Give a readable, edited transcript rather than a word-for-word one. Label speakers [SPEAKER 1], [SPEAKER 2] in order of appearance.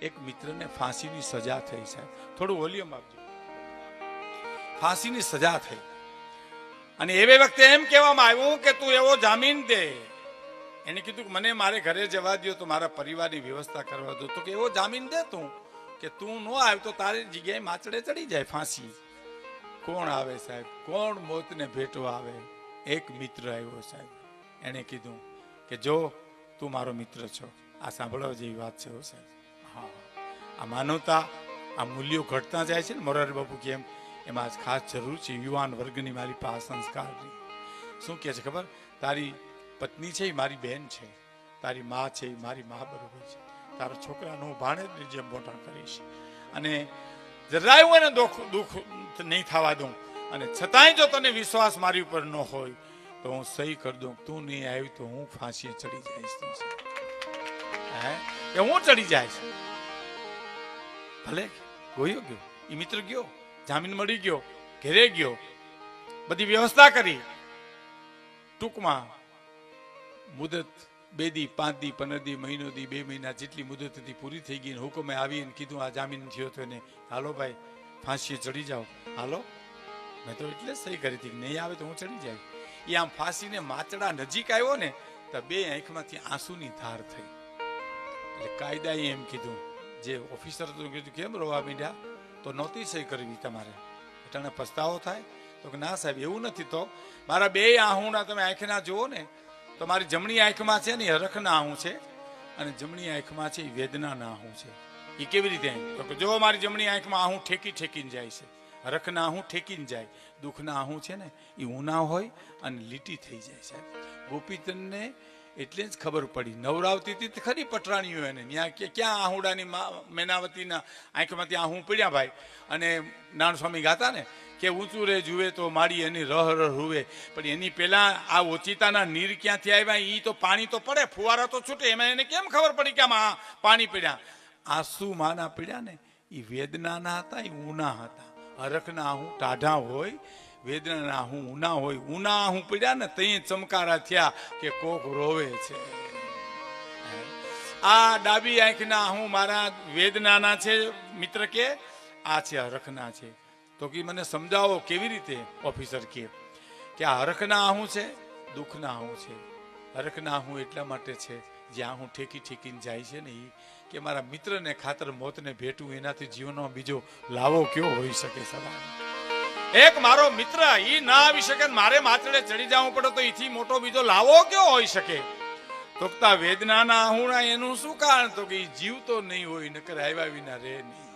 [SPEAKER 1] એક મિત્રને ફાંસીની સજા થઈ સાહેબ, થોડું વોલ્યુમ આપજો. ફાંસીની સજા થઈ અને એવે વખતે એમ કહેવામાં આવ્યું કે તું એવો જામીન દે. એને કીધું કે મને મારે ઘરે જવા દો તો મારા પરિવારની વ્યવસ્થા કરવા દો. તો કે એવો જામીન દે તું કે તું ન આવ્યો તો તારી જગ્યાએ માચડે ચડી જાય ફાંસી. કોણ આવે સાહેબ, કોણ મોતને ભેટવા આવે? એક મિત્ર આવ્યો સાહેબ. એને કીધું કે જો તું મારો મિત્ર છો, આ સાંભળવા જેવી વાત છે સાહેબ. હા, આ માનવતા, આ મૂલ્યો ઘટતા જાય છે ને મોરારી બાપુ કેમ, એમાં ખાસ જરૂર છે યુવાન વર્ગની મારી પાસે સંસ્કારની. શું કહે છે ખબર? તારી પત્ની છે એ મારી બહેન છે, તારી મા છે એ મારી મા બરોબર છે, તારા છોકરાનું ભાણેજની જેમ મોટા કરીશ અને જરાય હું એને દુઃખ નહીં થવા દઉં. અને છતાંય જો તને વિશ્વાસ મારી ઉપર ન હોય તો હું સહી કરી દઉં, તું નહીં આવી તો હું ફાંસીએ ચડી જઈશ. કે હું ચડી જઈશ. ભલે ગયો ગયો, એ મિત્ર ગયો, જામીન મળી ગયો, ઘેરે ગયો, બધી વ્યવસ્થા કરી. ટૂંકમાં મુદત 2 દી 5 દી 15 દી મહિનો દી 2 મહિના જેટલી મુદત હતી પૂરી થઈ ગઈ. હુકમે આવીને કીધું આ જામીન થયો તો એને, હાલો ભાઈ ફાંસીએ ચડી જાઓ. હાલો, મેં તો એટલે સહી કરી હતી, નહીં આવે તો હું ચડી જાય. એ આમ ફાંસીને માચડા નજીક આવ્યો ને તો 2 આંખમાંથી આંસુની ધાર થઈ. એટલે કાયદાએ એમ કીધું, જે ઓફિસર હતું કીધું કેમ રોવા માંડ્યા? તો નહોતી સહી કરવી તમારે, એટલે પસ્તાવો થાય? તો કે ના સાહેબ એવું નથી. તો મારા 2 આહુના તમે આંખના જુઓ ને તો મારી જમણી આંખમાં છે ને હરખના આહું છે અને જમણી આંખમાં છે એ વેદનાના આહું છે. એ કેવી રીતે? તો કે જો મારી જમણી આંખમાં આહું ઠેકીને જાય છે, હરખના આહું ઠેકીને જાય, દુઃખના આહું છે ને એ ઊના હોય અને લીટી થઈ જાય સાહેબ. ગોપીચંદને એટલે જ ખબર પડી, નવરાવતી હતી ખરી પટરાણીઓ એને, ત્યાં ક્યાં આહુડાની મેનાવતીના આંખમાંથી આહું પડ્યા ભાઈ. અને નારાયણ સ્વામી ગાતા ને કે ઊંચું રે જુએ તો માડી એની રહ હુવે, પણ એની પેલા આ ઓચિતાના નીર ક્યાંથી આવ્યા? એ તો પાણી તો પડે, ફુવારા તો છૂટે, એમાં એને કેમ ખબર પડી કે આમાં પાણી પડ્યા? આંસુ માના પડ્યા ને એ વેદનાના હતા, એ ઊના હતા. હરખના આહું ટાઢા હોય, વેદનાના આહું ઊના હોય. ઊના આહું પડ્યા ને તઈ ચમકારા થયા કે કોક રોવે છે. આ ડાબી આંખના આહું મારા વેદનાના છે મિત્ર કે આ છે હરખના છે. તો કે મને સમજાવો કેવી રીતે? ઓફિસર કે આ હરખના આહું છે, દુઃખના આહું છે. હરખના આહું એટલા માટે છે જે આહું ઠેકીને જાય છે ને એ કે મારા મિત્રને ખાતર મોતને ભેટવું, એનાથી જીવનમાં બીજો લાવો કયો હોઈ શકે? સવાલ એક મારો મિત્ર ઈ ના આવી શકે, મારે માથડે ચડી જવું પડે તો એથી મોટો બીજો લાવો કયો હોઈ શકે? તો વેદનાના આહુણા એનું શું કારણ? તો કે જીવ તો નહીં હોય, નકર આવ્યા વિના રે નહીં.